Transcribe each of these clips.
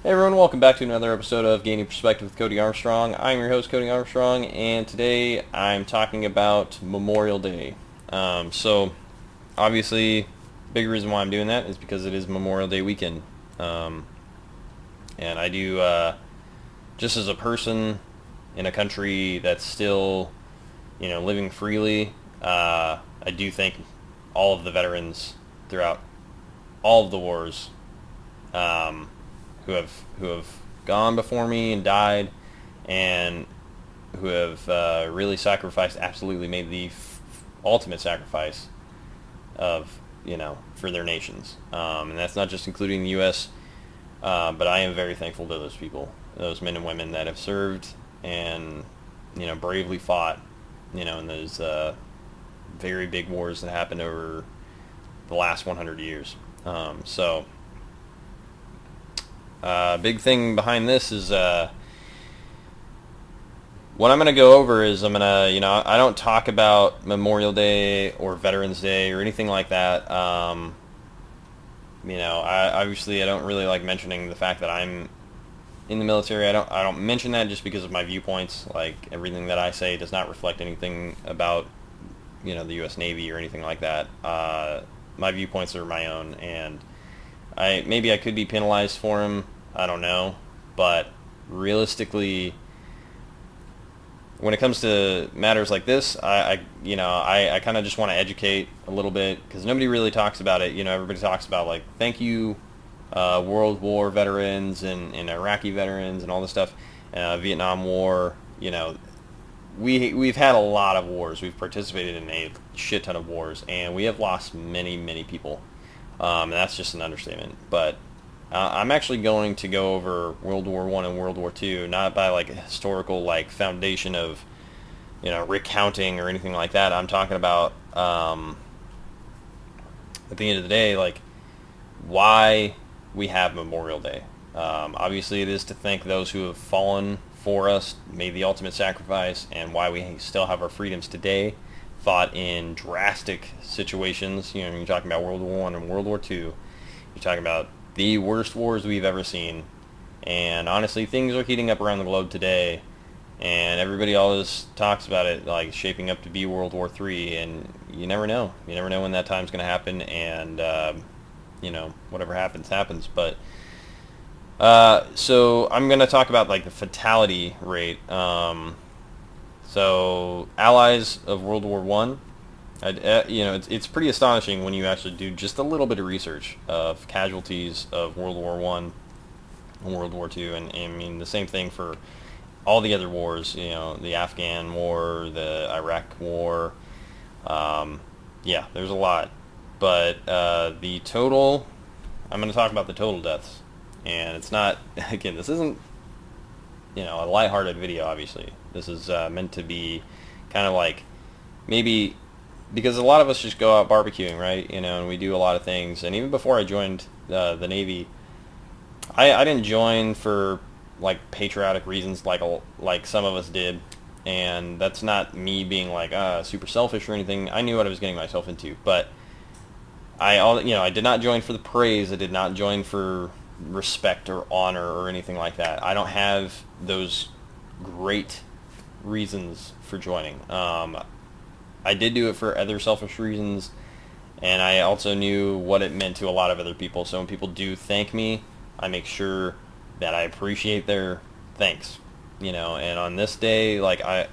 Hey everyone, welcome back to another episode of Gaining Perspective with Cody Armstrong. I'm your host, Cody Armstrong, and today I'm talking about Memorial Day. Obviously, big reason why I'm doing that is because it is Memorial Day weekend. Um, and I do, just as a person in a country that's still, living freely, I do thank all of the veterans throughout all of the wars. Um, who have gone before me and died, and who have really sacrificed, absolutely made the ultimate sacrifice of for their nations, and that's not just including the U.S. But I am very thankful to those people, those men and women that have served and bravely fought in those very big wars that happened over the last 100 years. Big thing behind this is what I'm going to go over is I'm going to, I don't talk about Memorial Day or Veterans Day or anything like that. I don't really like mentioning the fact that I'm in the military. I don't mention that just because of my viewpoints. Like, everything that I say does not reflect anything about the U.S. Navy or anything like that. My viewpoints are my own, and maybe I could be penalized for them. I don't know, but realistically, when it comes to matters like this, I kind of just want to educate a little bit, because nobody really talks about it. Everybody talks about, like, thank you, World War veterans and Iraqi veterans and all this stuff, Vietnam War. We've had a lot of wars. We've participated in a shit ton of wars, and we have lost many, many people. And that's just an understatement. But I'm actually going to go over World War I and World War II, not by like a historical foundation of recounting or anything like that. I'm talking about at the end of the day, like, why we have Memorial Day. Obviously, it is to thank those who have fallen for us, made the ultimate sacrifice, and why we still have our freedoms today. Fought in drastic situations. You're talking about World War I and World War II. You're talking about the worst wars we've ever seen. And honestly, things are heating up around the globe today, and everybody always talks about it like shaping up to be World War III, and you never know. You never know when that time's going to happen, and whatever happens. But so I'm going to talk about like the fatality rate. So allies of World War One, it's pretty astonishing when you actually do just a little bit of research of casualties of World War One and World War Two, and I mean the same thing for all the other wars. The Afghan War, the Iraq War. There's a lot, but the total. I'm going to talk about the total deaths, and it's not. Again, this isn't a lighthearted video. Obviously, this is meant to be kind of like maybe. Because a lot of us just go out barbecuing, right? And we do a lot of things. And even before I joined the Navy, I didn't join for like patriotic reasons, like some of us did. And that's not me being like super selfish or anything. I knew what I was getting myself into, but I did not join for the praise. I did not join for respect or honor or anything like that. I don't have those great reasons for joining. I did do it for other selfish reasons, and I also knew what it meant to a lot of other people. So when people do thank me, I make sure that I appreciate their thanks. And on this day, like I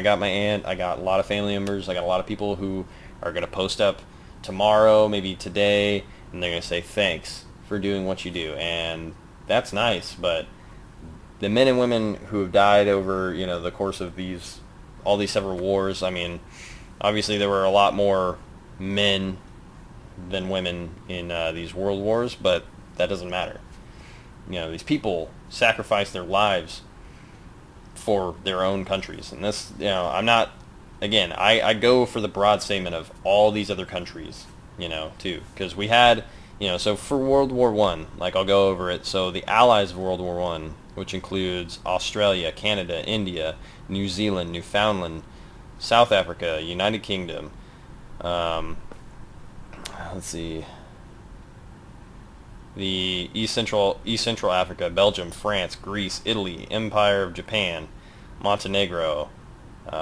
got my aunt, I got a lot of family members, I got a lot of people who are going to post up tomorrow, maybe today, and they're going to say thanks for doing what you do. And that's nice, but the men and women who have died over, the course of all these several wars, I mean, obviously, there were a lot more men than women in these world wars, but that doesn't matter. These people sacrificed their lives for their own countries. And this, I'm not, again, I go for the broad statement of all these other countries, too. Because we had, so for World War One, like I'll go over it. So the allies of World War One, which includes Australia, Canada, India, New Zealand, Newfoundland, South Africa, United Kingdom, let's see, the East Central Africa, Belgium, France, Greece, Italy, Empire of Japan, Montenegro,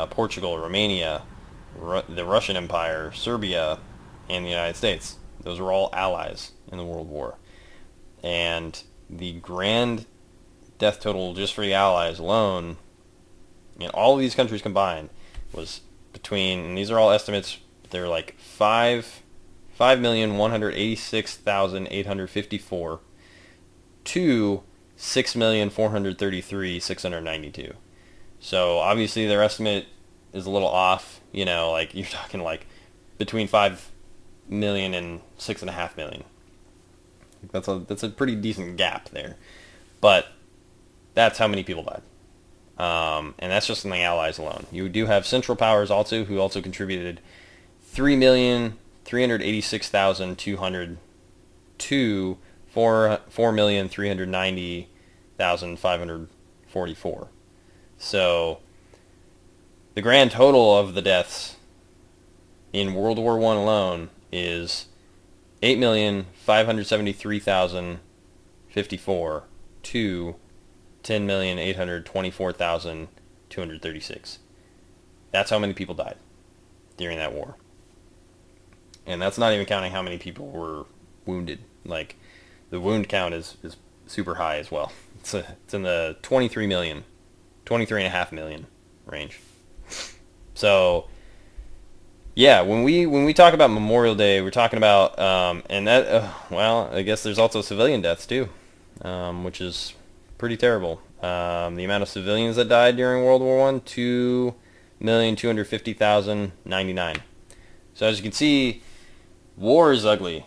Portugal, Romania, the Russian Empire, Serbia, and the United States. Those were all allies in the World War. And the grand death total just for the allies alone, all of these countries combined, was between, and these are all estimates, they're like 5,186,854 to 6,433,692. So obviously their estimate is a little off. Like you're talking like between 5 million and 6.5 million. That's a pretty decent gap there, but that's how many people died. And that's just in the Allies alone. You do have Central Powers also, who also contributed 3,386,200 to 4,390,544. So the grand total of the deaths in World War I alone is 8,573,054 to 10,824,236. That's how many people died during that war. And that's not even counting how many people were wounded. Like, the wound count is super high as well. It's in the 23.5 million range. So, yeah, when we talk about Memorial Day, we're talking about, and that, well, I guess there's also civilian deaths too, which is pretty terrible. The amount of civilians that died during World War I, 2,250,099. So as you can see, war is ugly,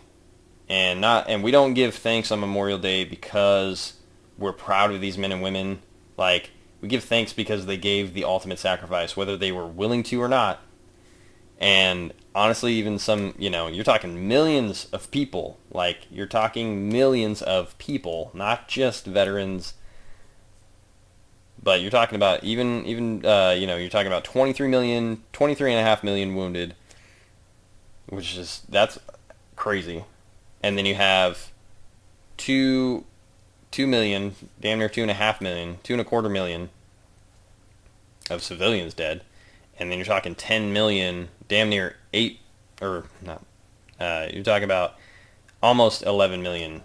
and we don't give thanks on Memorial Day because we're proud of these men and women. Like, we give thanks because they gave the ultimate sacrifice, whether they were willing to or not. And honestly, even some, you're talking millions of people. Like, you're talking millions of people, not just veterans. But you're talking about even you're talking about 23.5 million wounded, which is, that's crazy. And then you have 2 million, damn near 2.5 million, 2.25 million of civilians dead. And then you're talking 10 million, damn near 8, or not, you're talking about almost 11 million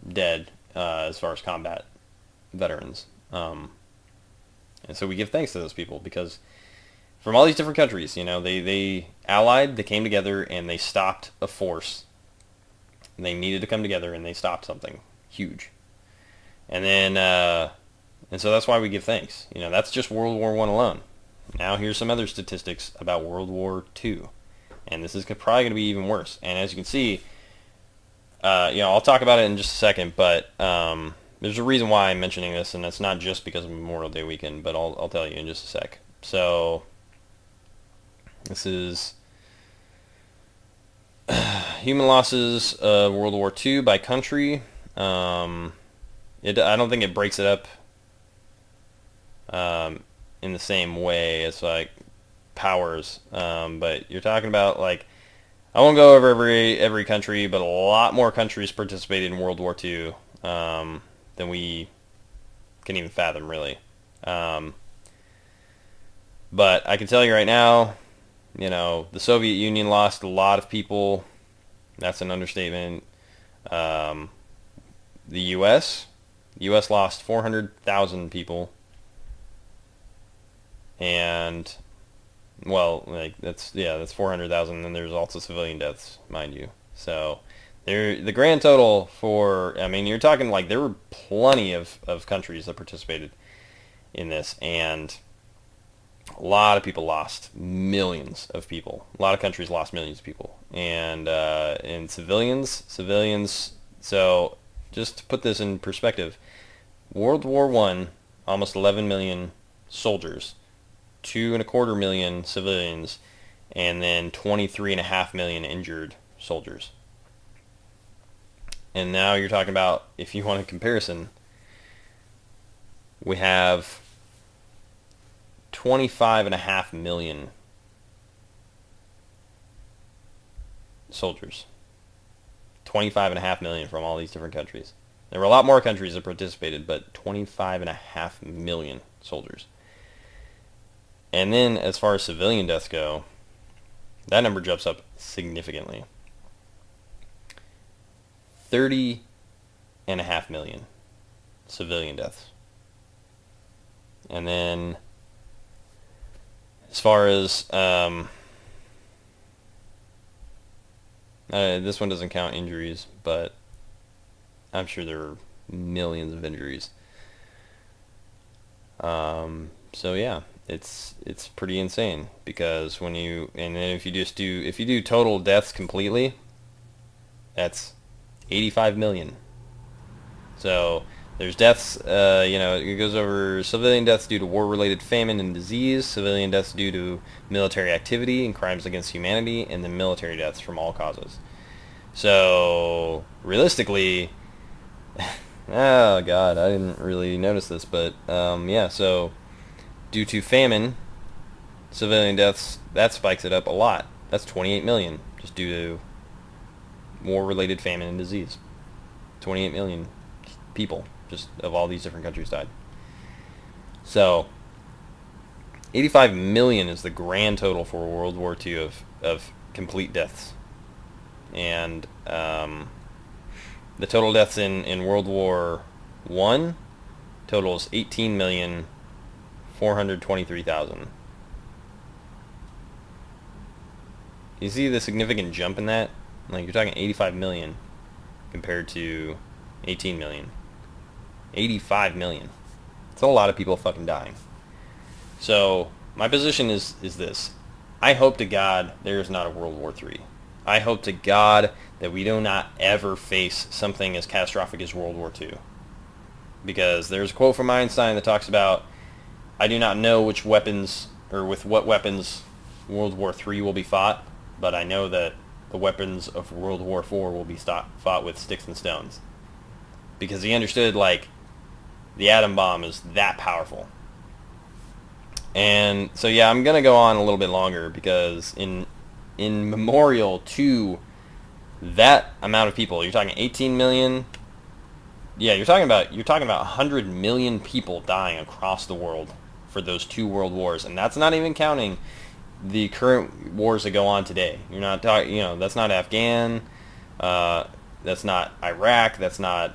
dead as far as combat veterans. And so we give thanks to those people because from all these different countries, they allied, they came together, and they stopped a force. They needed to come together, and they stopped something huge. And then, and so that's why we give thanks. That's just World War I alone. Now here's some other statistics about World War II. And this is probably going to be even worse. And as you can see, I'll talk about it in just a second, but there's a reason why I'm mentioning this, and it's not just because of Memorial Day weekend, but I'll tell you in just a sec. So this is human losses of World War II by country. I don't think it breaks it up in the same way as like powers, but you're talking about, like, I won't go over every country, but a lot more countries participated in World War II than we can even fathom, really. But I can tell you right now, the Soviet Union lost a lot of people. That's an understatement. The U.S. lost 400,000 people. And, well, like, that's 400,000, and there's also civilian deaths, mind you. So the grand total for, you're talking, like, there were plenty of countries that participated in this, and a lot of people lost millions of people. A lot of countries lost millions of people. And civilians, so just to put this in perspective, World War I, almost 11 million soldiers, 2.25 million civilians, and then 23.5 million injured soldiers. And now you're talking about, if you want a comparison, we have 25.5 million soldiers. 25.5 million from all these different countries. There were a lot more countries that participated, but 25.5 million soldiers. And then as far as civilian deaths go, that number jumps up significantly. 30.5 million civilian deaths. And then as far as this one doesn't count injuries, but I'm sure there are millions of injuries. So yeah, it's pretty insane, because when you, and then if you do total deaths completely, that's 85 million. So there's deaths, it goes over civilian deaths due to war-related famine and disease, civilian deaths due to military activity and crimes against humanity, and then military deaths from all causes. So realistically, oh god, I didn't really notice this, but so due to famine, civilian deaths, that spikes it up a lot. That's 28 million just due to war-related famine and disease. 28 million people just of all these different countries died. So 85 million is the grand total for World War II of complete deaths. And the total deaths in World War I totals 18,423,000. You see the significant jump in that? Like, you're talking 85 million compared to 18 million. 85 million. It's a lot of people fucking dying. So my position is this. I hope to God there is not a World War III. I hope to God that we do not ever face something as catastrophic as World War II. Because there's a quote from Einstein that talks about, I do not know which weapons, or with what weapons World War III will be fought, but I know that the weapons of World War IV will be fought with sticks and stones. Because he understood, like, the atom bomb is that powerful. And so yeah, I'm gonna go on a little bit longer, because in memorial to that amount of people, you're talking 18 million. Yeah, you're talking about 100 million people dying across the world for those two world wars, and that's not even counting the current wars that go on today. You're not talking, that's not Afghan, that's not Iraq, that's not,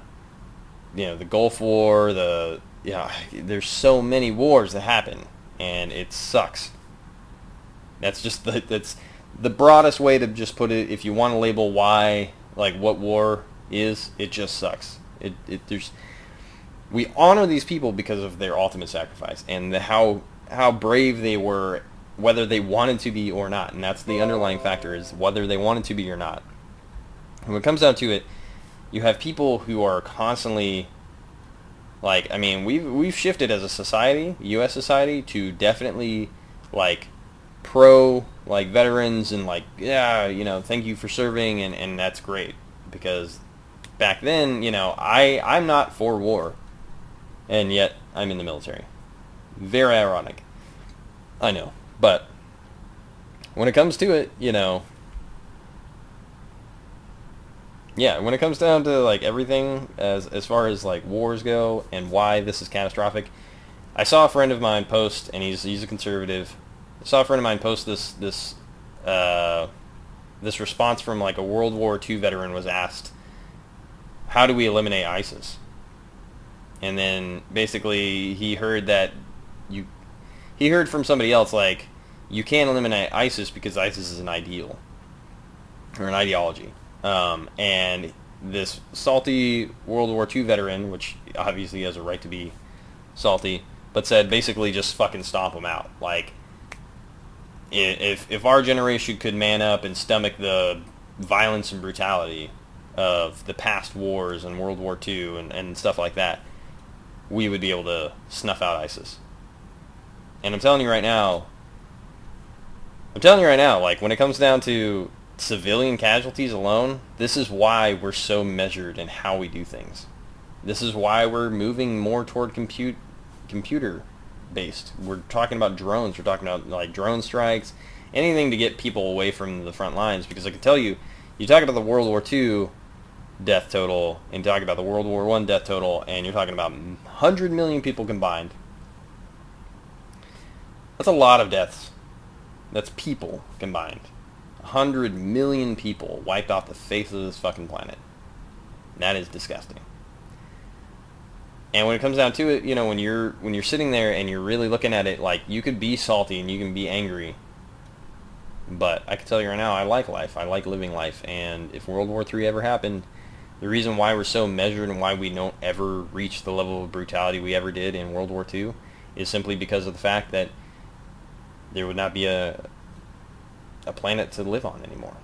the Gulf War, there's so many wars that happen, and it sucks. That's just that's the broadest way to just put it. If you want to label why, like, what war is, it just sucks. We honor these people because of their ultimate sacrifice and how brave they were, whether they wanted to be or not, and that's the underlying factor, is whether they wanted to be or not. And when it comes down to it, you have people who are constantly, like, I mean, we've shifted as a society, U.S. society, to definitely, like, pro, like, veterans, and, like, yeah, thank you for serving, and that's great, because back then, I'm not for war, and yet I'm in the military. Very ironic, I know, but when it comes to it, yeah, when it comes down to, like, everything as far as, like, wars go and why this is catastrophic, I saw a friend of mine post, and he's a conservative. I saw a friend of mine post this response from, like, a World War II veteran was asked, how do we eliminate ISIS? And then basically he heard from somebody else, like, you can't eliminate ISIS because ISIS is an ideal or an ideology. And this salty World War II veteran, which obviously has a right to be salty, but said basically just fucking stomp them out. Like, if our generation could man up and stomach the violence and brutality of the past wars and World War II and stuff like that, we would be able to snuff out ISIS. And I'm telling you right now, like, when it comes down to civilian casualties alone, this is why we're so measured in how we do things. This is why we're moving more toward computer based. We're talking about drones. We're talking about, like, drone strikes, anything to get people away from the front lines. Because I can tell you, you talk about the World War II, death total, and talking about the World War I death total, and you're talking about 100 million people combined. That's a lot of deaths. That's people combined. 100 million people wiped off the face of this fucking planet. That is disgusting. And when it comes down to it, you know, when you're sitting there and you're really looking at it, like, you could be salty and you can be angry, but I can tell you right now, I like life. I like living life. And if World War III ever happened, the reason why we're so measured and why we don't ever reach the level of brutality we ever did in World War II is simply because of the fact that there would not be a planet to live on anymore.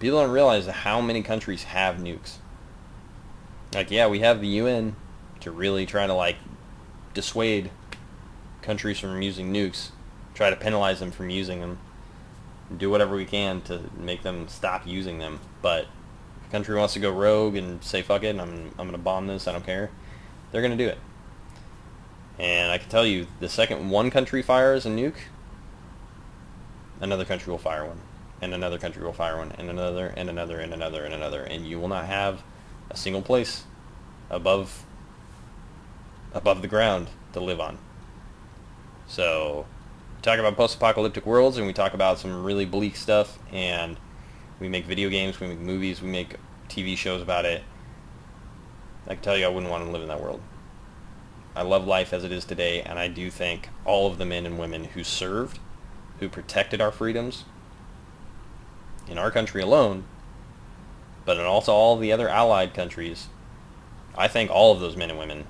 People don't realize how many countries have nukes. Like, yeah, we have the UN to really try to, like, dissuade countries from using nukes, try to penalize them from using them, do whatever we can to make them stop using them. But if a country wants to go rogue and say, fuck it, I'm going to bomb this, I don't care, they're going to do it. And I can tell you, the second one country fires a nuke, another country will fire one, and another country will fire one, and another, and another, and another, and another, and you will not have a single place above the ground to live on. So, we talk about post-apocalyptic worlds, and we talk about some really bleak stuff, and we make video games, we make movies, we make TV shows about it. I can tell you I wouldn't want to live in that world. I love life as it is today, and I do thank all of the men and women who served, who protected our freedoms in our country alone, but in also all the other allied countries. I thank all of those men and women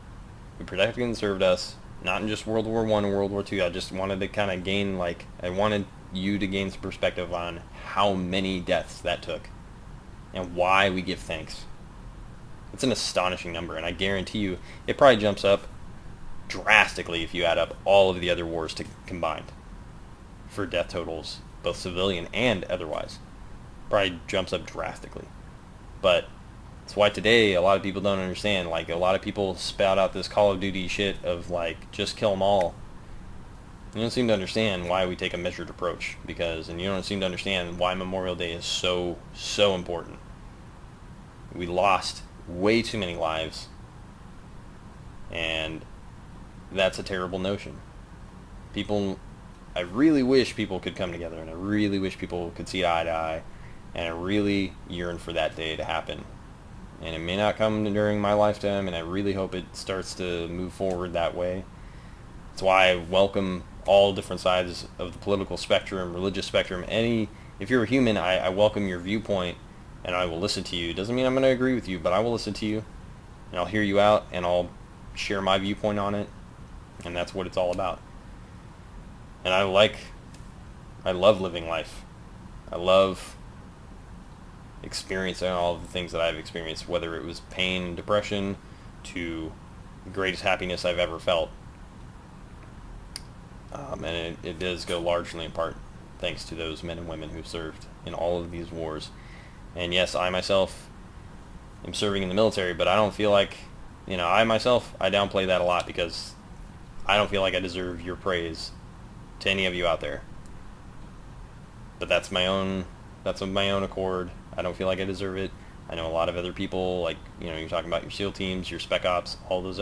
who protected and served us, not in just World War I and World War II. I just wanted to kind of gain, like, I wanted you to gain some perspective on how many deaths that took and why we give thanks. It's an astonishing number, and I guarantee you it probably jumps up drastically if you add up all of the other wars combined for death totals, both civilian and otherwise. Probably jumps up drastically. But that's why today a lot of people don't understand. Like, a lot of people spout out this Call of Duty shit of, like, just kill them all. You don't seem to understand why we take a measured approach, and you don't seem to understand why Memorial Day is so, so important. We lost way too many lives, and that's a terrible notion. I really wish people could come together, and I really wish people could see eye to eye, and I really yearn for that day to happen. And it may not come during my lifetime, and I really hope it starts to move forward that way. That's why I welcome all different sides of the political spectrum, religious spectrum. If you're a human, I welcome your viewpoint, and I will listen to you. It doesn't mean I'm going to agree with you, but I will listen to you, and I'll hear you out, and I'll share my viewpoint on it, and that's what it's all about. And I love living life. I love experiencing all of the things that I've experienced, whether it was pain and depression to the greatest happiness I've ever felt. And it does go largely in part thanks to those men and women who served in all of these wars. And yes, I myself am serving in the military, but I don't feel like, I downplay that a lot because I don't feel like I deserve your praise to any of you out there. But that's of my own accord. I don't feel like I deserve it. I know a lot of other people, like, you're talking about your SEAL teams, your Spec Ops, all those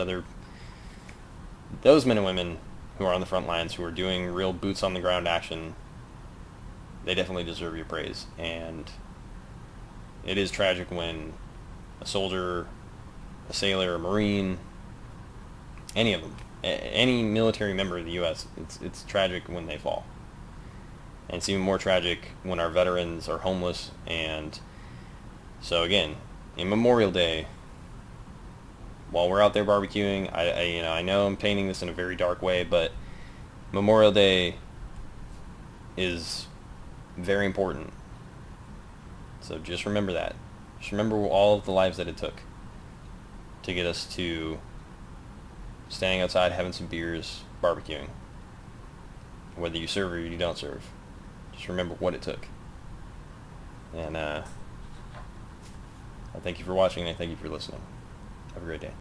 men and women who are on the front lines, who are doing real boots on the ground action. They definitely deserve your praise. And it is tragic when a soldier, a sailor, a Marine, any of them, any military member of the U.S., it's tragic when they fall. And it's even more tragic when our veterans are homeless. And so again, in Memorial Day, while we're out there barbecuing, I know I'm painting this in a very dark way, but Memorial Day is very important. So just remember that. Just remember all of the lives that it took to get us to standing outside, having some beers, barbecuing. Whether you serve or you don't serve. Just remember what it took. And I thank you for watching, and I thank you for listening. Have a great day.